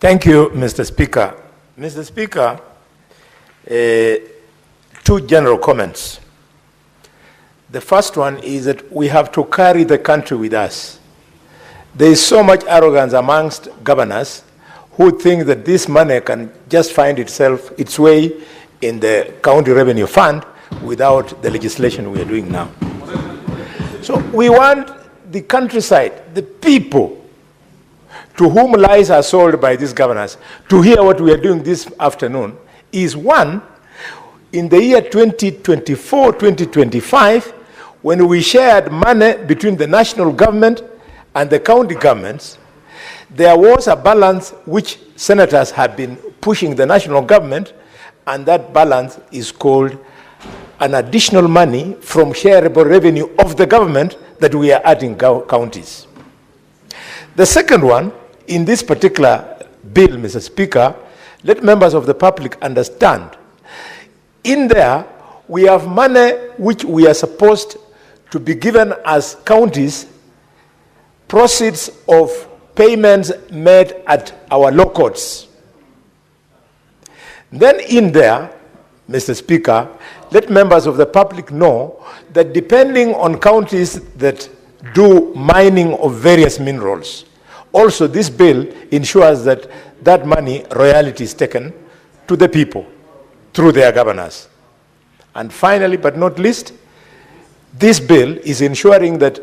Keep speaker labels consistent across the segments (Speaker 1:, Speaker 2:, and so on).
Speaker 1: Thank you, Mr. Speaker. Mr. Speaker, two general comments. The first one is that we have to carry the country with us. There is so much arrogance amongst governors who think that this money can just find its way in the county revenue fund without the legislation we are doing now. So we want the countryside, the people to whom lies are sold by these governors, to hear what we are doing this afternoon is one, in the year 2024, 2025, when we shared money between the national government and the county governments, there was a balance which senators have been pushing the national government, and that balance is called an additional money from shareable revenue of the government that we are adding counties. The second one, in this particular bill, Mr. Speaker, let members of the public understand. In there, we have money which we are supposed to be given as counties, proceeds of payments made at our law courts. Then in there, Mr. Speaker, let members of the public know that depending on counties that do mining of various minerals, also this bill ensures that that money, royalty, is taken to the people through their governors. And finally, but not least, this bill is ensuring that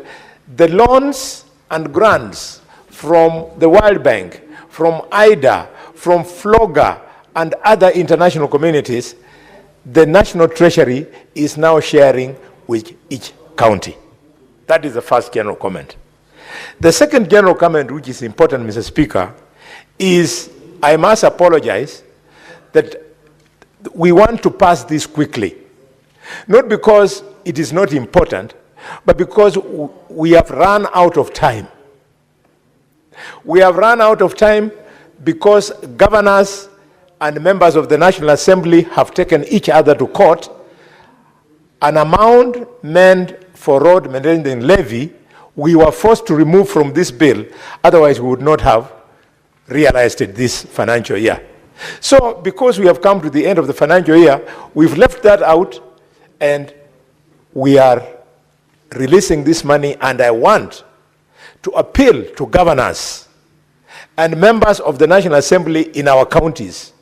Speaker 1: the loans and grants from the World Bank, from IDA, from FLOGA, and other international communities, the National Treasury is now sharing with each county. That is the first general comment. The second general comment, which is important, Mr. Speaker, is I must apologize that we want to pass this quickly. Not because it is not important, but because we have run out of time. We have run out of time because governors and members of the National Assembly have taken each other to court. An amount meant for road maintenance levy, we were forced to remove from this bill, otherwise we would not have realized it this financial year. So because we have come to the end of the financial year, we've left that out and we are releasing this money, and I want to appeal to governors and members of the National Assembly in our counties.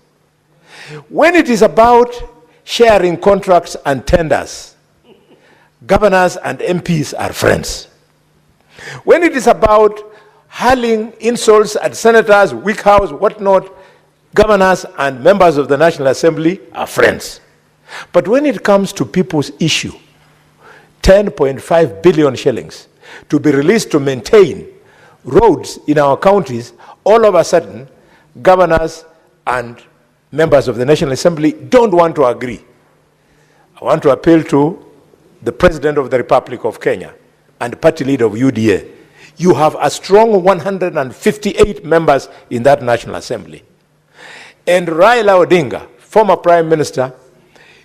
Speaker 1: When it is about sharing contracts and tenders, governors and MPs are friends. When it is about hurling insults at senators, weak house, whatnot, governors and members of the National Assembly are friends. But when it comes to people's issue, 10.5 billion shillings to be released to maintain roads in our counties, all of a sudden, governors and members of the National Assembly don't want to agree. I want to appeal to the President of the Republic of Kenya and party leader of UDA. You have a strong 158 members in that National Assembly. And Raila Odinga, former Prime Minister,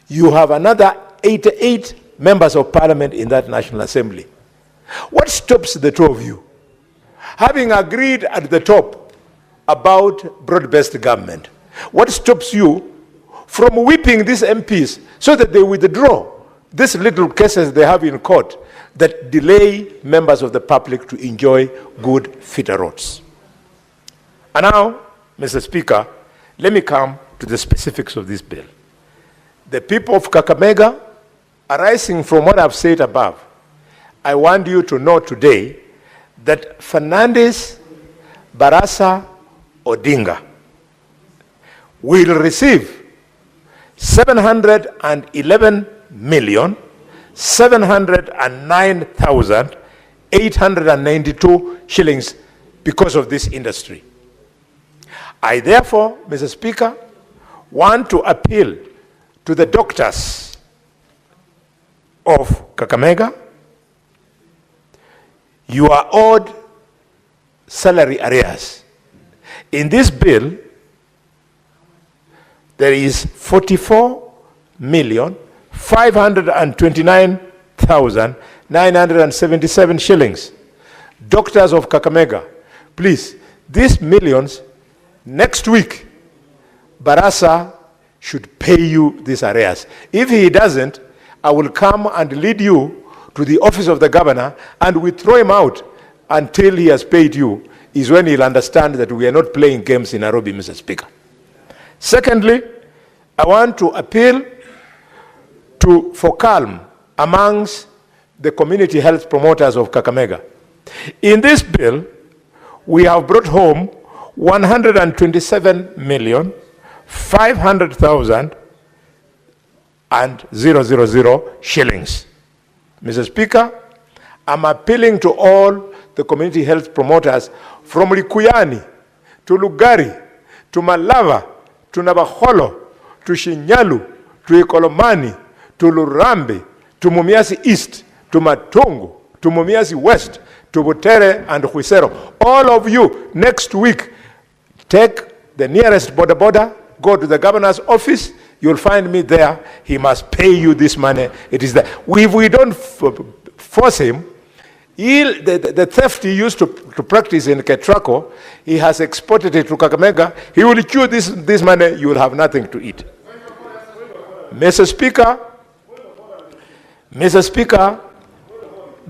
Speaker 1: you have another 88 members of Parliament in that National Assembly. What stops the two of you? Having agreed at the top about broad-based government, what stops you from whipping these MPs so that they withdraw these little cases they have in court that delay members of the public to enjoy good, fitter roads? And now, Mr. Speaker, let me come to the specifics of this bill. The people of Kakamega, arising from what I've said above, I want you to know today that Fernandes Barasa Odinga will receive 711,709,892 shillings because of this industry. I therefore, Mr. Speaker, want to appeal to the doctors of Kakamega. You are owed salary arrears. In this bill, there is 44,529,977 shillings. Doctors of Kakamega, please, these millions Next week, Barasa should pay you these arrears. If he doesn't, I will come and lead you to the office of the governor, and we throw him out until he has paid you. Is when he'll understand that we are not playing games in Nairobi, Mr. Speaker. Secondly, I want to appeal for calm amongst the community health promoters of Kakamega. In this bill, we have brought home 127,500,000 and 000 shillings. Mr. Speaker, I'm appealing to all the community health promoters from Likuyani to Lugari to Malava to Nabaholo to Shinyalu to Ikolomani to Lurambi to Mumiasi East to Matungu to Mumiasi West to Butere and Huisero. All of you, next week, take the nearest border, go to the governor's office, you'll find me there. He must pay you this money. It is there. If we don't force him, the theft he used to practice in Ketrako, he has exported it to Kakamega. He will chew this money, you will have nothing to eat. Mr. Speaker,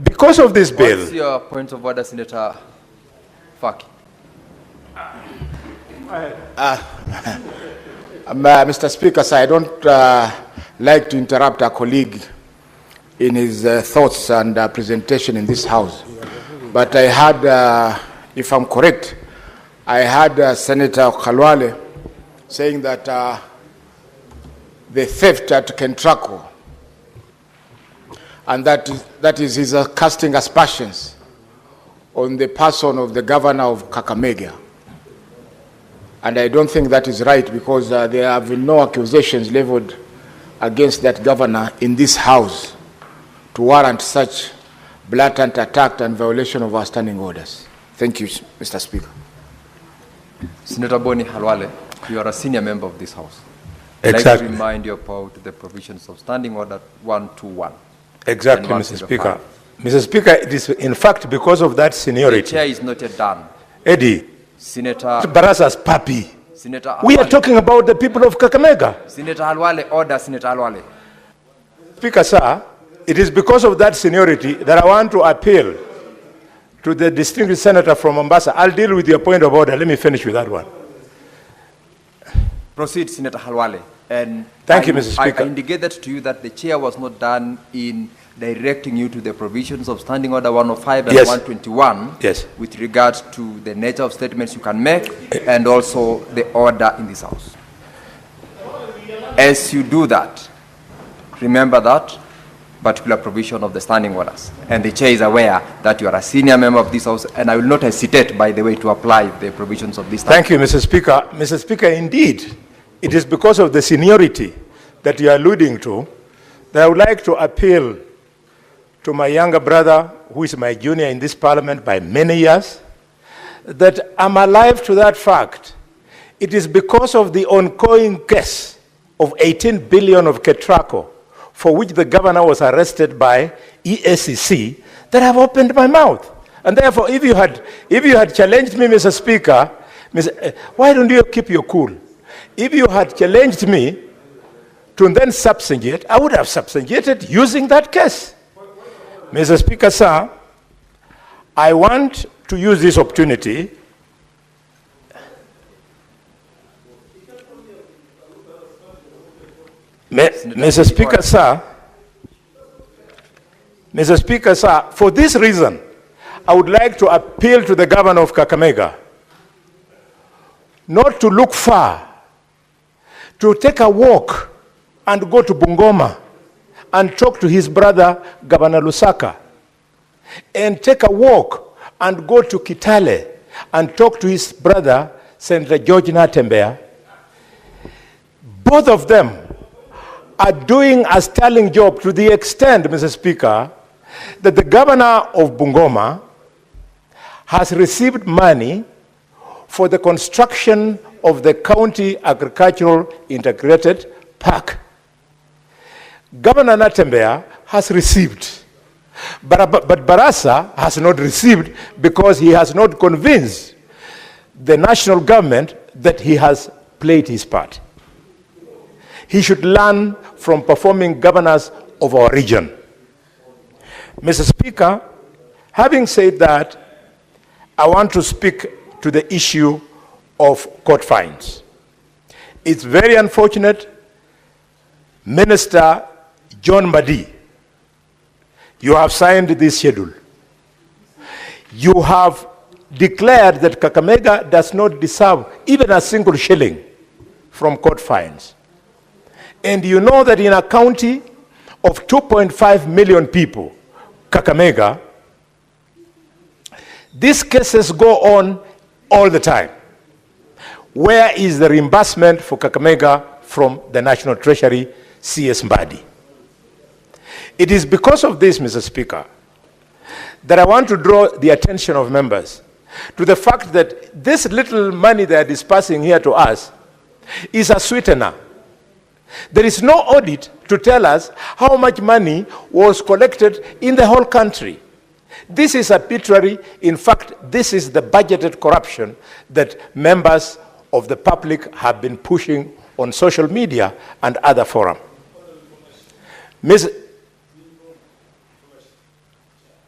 Speaker 1: because of this bill...
Speaker 2: What's your point of order, Senator Faki?
Speaker 3: Mr. Speaker, sir, I don't like to interrupt a colleague in his thoughts and presentation in this House. But I had, if I'm correct, I had Senator Khalwale saying that the theft at Kentraco, and that is his casting aspersions on the person of the governor of Kakamega. And I don't think that is right, because there have been no accusations leveled against that governor in this House to warrant such blatant attack and violation of our standing orders. Thank you, Mr. Speaker.
Speaker 2: Senator Boni Khalwale, you are a senior member of this House.
Speaker 1: Exactly.
Speaker 2: I'd like to remind you about the provisions of Standing Order 121.
Speaker 1: Exactly, Mr. Speaker. Mr. Speaker, it is in fact because of that seniority.
Speaker 2: The chair is not yet done.
Speaker 1: Eddie,
Speaker 2: Senator
Speaker 1: Barasa's puppy.
Speaker 2: Senator
Speaker 1: We are talking about the people of Kakamega.
Speaker 2: Senator Khalwale, order, Senator Khalwale.
Speaker 1: Speaker, sir, it is because of that seniority that I want to appeal to the distinguished senator from Mombasa. I'll deal with your point of order. Let me finish with that one.
Speaker 2: Proceed, Senator Khalwale. And
Speaker 1: Thank you, Mr. Speaker.
Speaker 2: I indicated to you that the chair was not done in directing you to the provisions of Standing Order 105 and 121 with regard to the nature of statements you can make and also the order in this House. As you do that, remember that particular provision of the standing orders. And the chair is aware that you are a senior member of this House, and I will not hesitate, by the way, to apply the provisions of this.
Speaker 1: Thank you, Mr. Speaker. Mr. Speaker, indeed, it is because of the seniority that you are alluding to that I would like to appeal to my younger brother, who is my junior in this parliament by many years, that I'm alive to that fact. It is because of the ongoing case of 18 billion of Ketraco, for which the governor was arrested by EACC, that I've opened my mouth. And therefore, if you had challenged me, Mr. Speaker, why don't you keep your cool? If you had challenged me to then substantiate, I would have substantiated using that case. Mr. Speaker, sir, I want to use this opportunity Mr. Speaker, sir, for this reason, I would like to appeal to the governor of Kakamega not to look far, to take a walk and go to Bungoma and talk to his brother, Governor Lusaka, and take a walk and go to Kitale and talk to his brother, Senator George Natembeya. Both of them are doing a sterling job to the extent, Mr. Speaker, that the governor of Bungoma has received money for the construction of the County Agricultural Integrated Park. Governor Natembeya has received, but Barasa has not received because he has not convinced the national government that he has played his part. He should learn from performing governors of our region. Mr. Speaker, having said that, I want to speak to the issue of court fines. It's very unfortunate, Minister John Mbadi, you have signed this schedule. You have declared that Kakamega does not deserve even a single shilling from court fines. And you know that in a county of 2.5 million people, Kakamega, these cases go on all the time. Where is the reimbursement for Kakamega from the National Treasury, CS Mbadi? It is because of this, Mr. Speaker, that I want to draw the attention of members to the fact that this little money they are dispersing here to us is a sweetener. There is no audit to tell us how much money was collected in the whole country. This is arbitrary. In fact, this is the budgeted corruption that members of the public have been pushing on social media and other forums.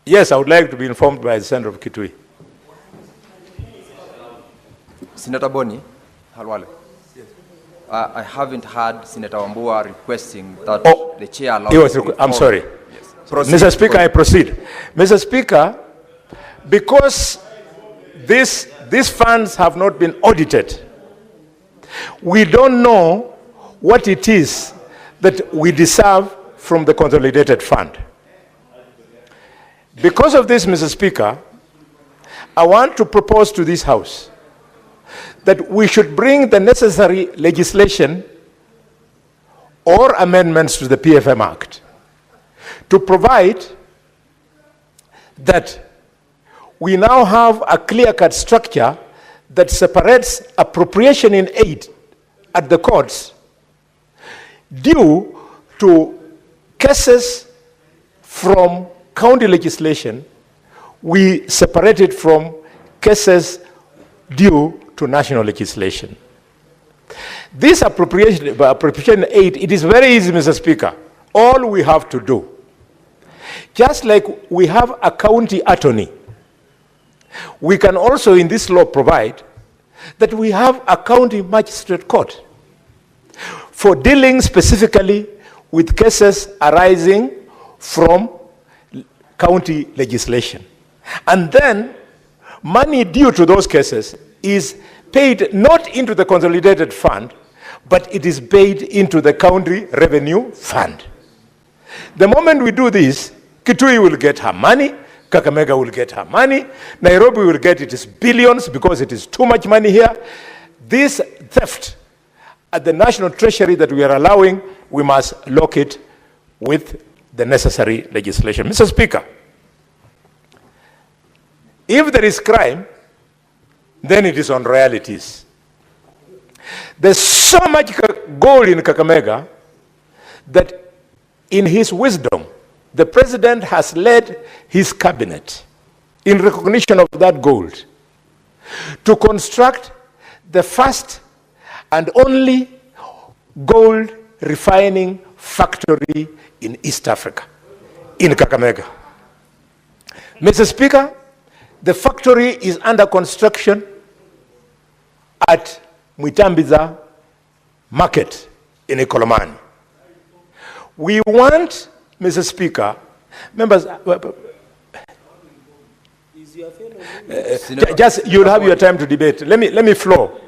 Speaker 1: Yes, I would like to be informed by the Senator of Kitui.
Speaker 2: Senator Boni, Khalwale. Yes. I haven't heard Senator Wambua requesting that the chair allows.
Speaker 1: I'm sorry.
Speaker 2: Yes.
Speaker 1: Mr. Speaker, I proceed. Mr. Speaker, because these funds have not been audited, we don't know what it is that we deserve from the consolidated fund. Because of this, Mr. Speaker, I want to propose to this House that we should bring the necessary legislation or amendments to the PFM Act to provide that we now have a clear-cut structure that separates appropriation in aid at the courts due to cases from county legislation. We separate it from cases due to national legislation. This appropriation aid, it is very easy, Mr. Speaker. All we have to do, just like we have a county attorney, we can also in this law provide that we have a county magistrate court for dealing specifically with cases arising from county legislation. And then money due to those cases is paid not into the consolidated fund, but it is paid into the county revenue fund. The moment we do this, Kitui will get her money, Kakamega will get her money, Nairobi will get its billions because it is too much money here. This theft at the National Treasury that we are allowing, we must lock it with the necessary legislation. Mr. Speaker, if there is crime, then it is on royalties. There's so much gold in Kakamega that in his wisdom, the president has led his cabinet in recognition of that gold to construct the first and only gold refining factory in East Africa, in Kakamega. Mr. Speaker, the factory is under construction at Mwitambiza Market in Ikolomani. We want, Mr. Speaker, members, just you'll have your time to debate. Let me flow.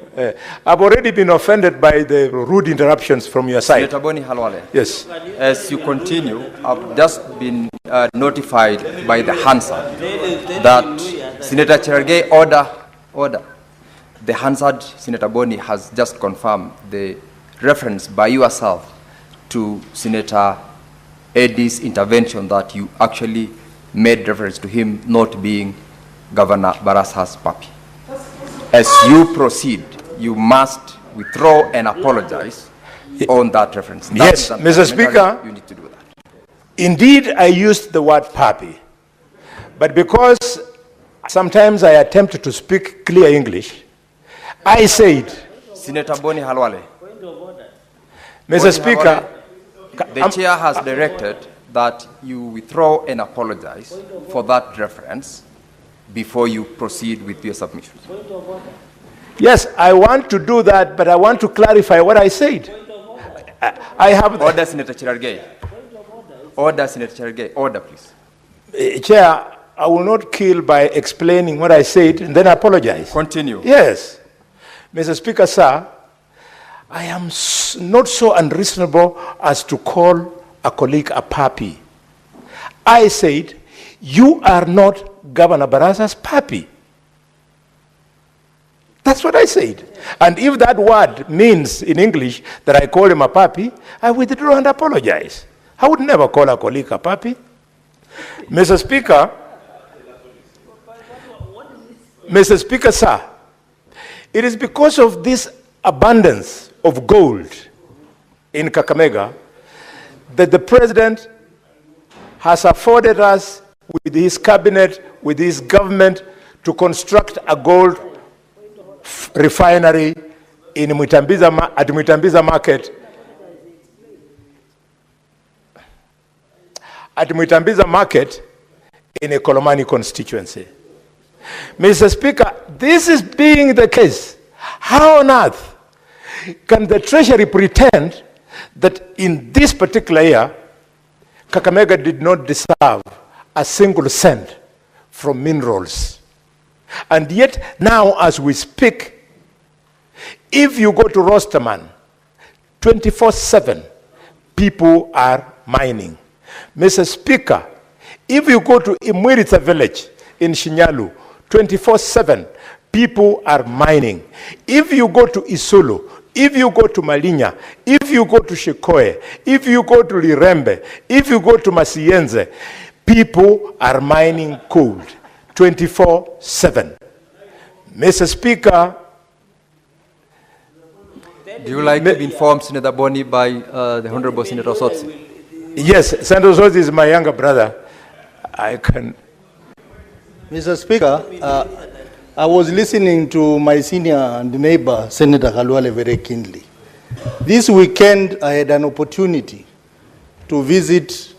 Speaker 1: I've already been offended by the rude interruptions from your side.
Speaker 2: Senator Boni Khalwale.
Speaker 1: Yes.
Speaker 2: As you continue, I've just been notified by the Hansard that Senator Cherargei order. The Hansard, Senator Boni, has just confirmed the reference by yourself to Senator Eddie's intervention that you actually made reference to him not being Governor Barassa's papi. As you proceed, you must withdraw and apologize on that reference.
Speaker 1: Yes, Mr. Speaker,
Speaker 2: you need to do that.
Speaker 1: Indeed, I used the word papi, but because sometimes I attempt to speak clear English, I said
Speaker 2: Senator Boni Khalwale.
Speaker 1: Mr. Speaker,
Speaker 2: the chair has directed that you withdraw and apologize for that reference before you proceed with your submission.
Speaker 1: Yes, I want to do that, but I want to clarify what I said. I have...
Speaker 2: Order, Senator Cherargei. Order, Senator Cherargei. Order, please.
Speaker 1: Chair, I will not kill by explaining what I said and then apologize.
Speaker 2: Continue.
Speaker 1: Yes. Mr. Speaker, sir, I am not so unreasonable as to call a colleague a puppy. I said, you are not Governor Baraza's puppy. That's what I said. And if that word means in English that I call him a puppy, I withdraw and apologize. I would never call a colleague a puppy. Mr. Speaker, sir, it is because of this abundance of gold in Kakamega that the president has afforded us with his cabinet, with his government, to construct a gold refinery in at Muitambiza market. At Muitambiza market in a Kolomani constituency. Mr. Speaker, this is being the case. How on earth can the Treasury pretend that in this particular year, Kakamega did not deserve a single cent from minerals? And yet, now as we speak, if you go to Rosterman, 24/7, people are mining. Mr. Speaker, if you go to Imwiritsa village in Shinyalu, 24/7, people are mining. If you go to Isulu, if you go to Malinya, if you go to Shikoe, if you go to Lirembe, if you go to Masienze, people are mining gold 24/7. Mr. Speaker,
Speaker 2: do you like to be informed, Senator Boni, by the Honorable Senator Sotsi?
Speaker 1: Yes, Senator Sotsi is my younger brother. I can...
Speaker 4: Mr. Speaker, I was listening to my senior and neighbor, Senator Khalwale, very keenly. This weekend, I had an opportunity to visit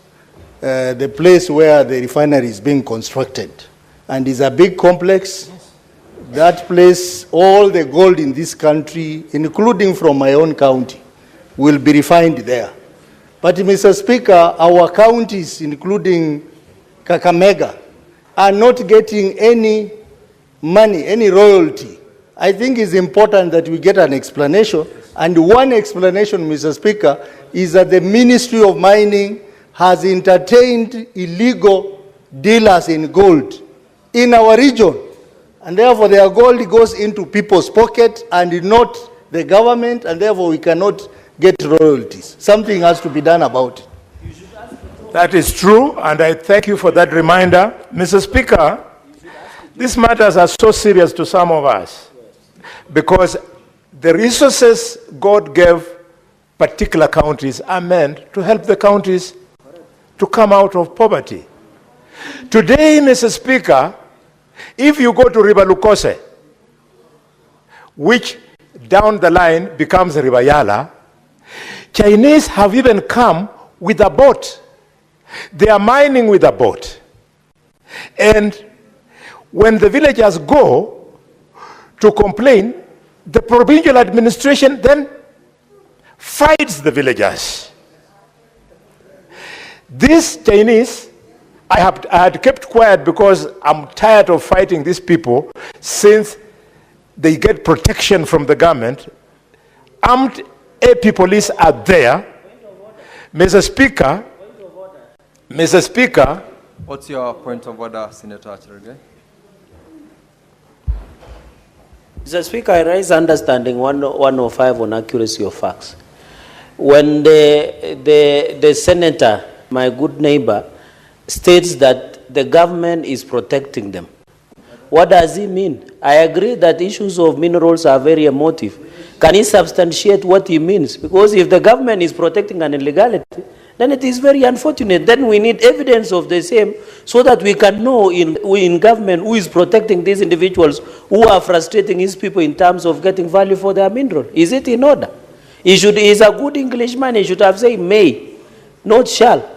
Speaker 4: the place where the refinery is being constructed. And it's a big complex. That place, all the gold in this country, including from my own county, will be refined there. But, Mr. Speaker, our counties, including Kakamega, are not getting any money, any royalty. I think it's important that we get an explanation. And one explanation, Mr. Speaker, is that the Ministry of Mining has entertained illegal dealers in gold in our region. And therefore, their gold goes into people's pocket and not the government, and therefore we cannot get royalties. Something has to be done about it.
Speaker 1: That is true, and I thank you for that reminder. Mr. Speaker, these matters are so serious to some of us because the resources God gave particular counties are meant to help the counties to come out of poverty. Today, Mr. Speaker, if you go to River Lukose, which down the line becomes River Yala, Chinese have even come with a boat. They are mining with a boat. And when the villagers go to complain, the provincial administration then fights the villagers. These Chinese, I had kept quiet because I'm tired of fighting these people since they get protection from the government. Armed AP police are there. Mr. Speaker,
Speaker 2: what's your point of order, Senator Cherargei?
Speaker 5: Mr. Speaker, I raise understanding 105 on accuracy of facts. When the senator, my good neighbor, states that the government is protecting them, what does he mean? I agree that issues of minerals are very emotive. Can he substantiate what he means? Because if the government is protecting an illegality, then it is very unfortunate. Then we need evidence of the same so that we can know in government who is protecting these individuals who are frustrating his people in terms of getting value for their mineral. Is it in order? He's a good Englishman. He should have said may, not shall.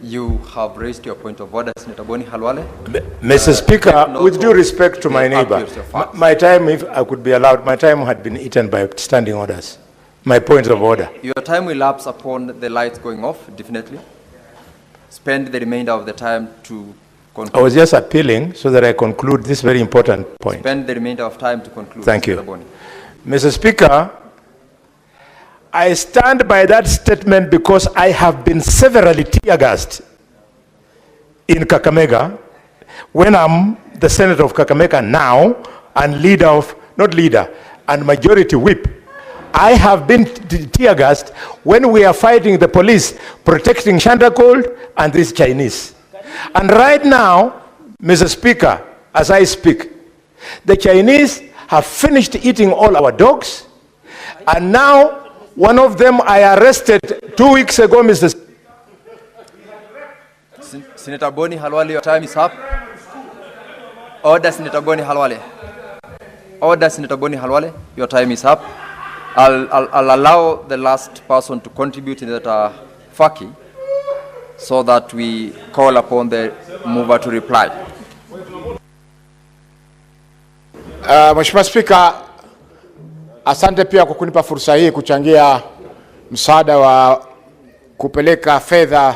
Speaker 2: You have raised your point of order, Senator Boni Khalwale.
Speaker 1: Mr. Speaker, with due respect to my neighbor, my time, if I could be allowed, my time had been eaten by standing orders. My point of order.
Speaker 2: Your time will lapse upon the lights going off, definitely. Spend the remainder of the time to conclude.
Speaker 1: I was just appealing so that I conclude this very important point.
Speaker 2: Spend the remainder of time to conclude.
Speaker 1: Thank you.
Speaker 2: Boni.
Speaker 1: Mr. Speaker, I stand by that statement because I have been severally tear-gassed in Kakamega when I'm the senator of Kakamega now and leader of, not leader, and majority whip. I have been tear-gassed when we are fighting the police, protecting Shandakold and these Chinese. And right now, Mr. Speaker, as I speak, the Chinese have finished eating all our dogs, and now one of them I arrested 2 weeks ago, Mr.
Speaker 2: Senator Boni Khalwale, your time is up. Order, Senator Boni Khalwale. Order, Senator Boni Khalwale, your time is up. I'll allow the last person to contribute in that Faki so that we call upon the mover to reply.
Speaker 3: Mheshimiwa Spika, asante pia kwa kunipa fursa hii kuchangia msaada wa kupeleka fedha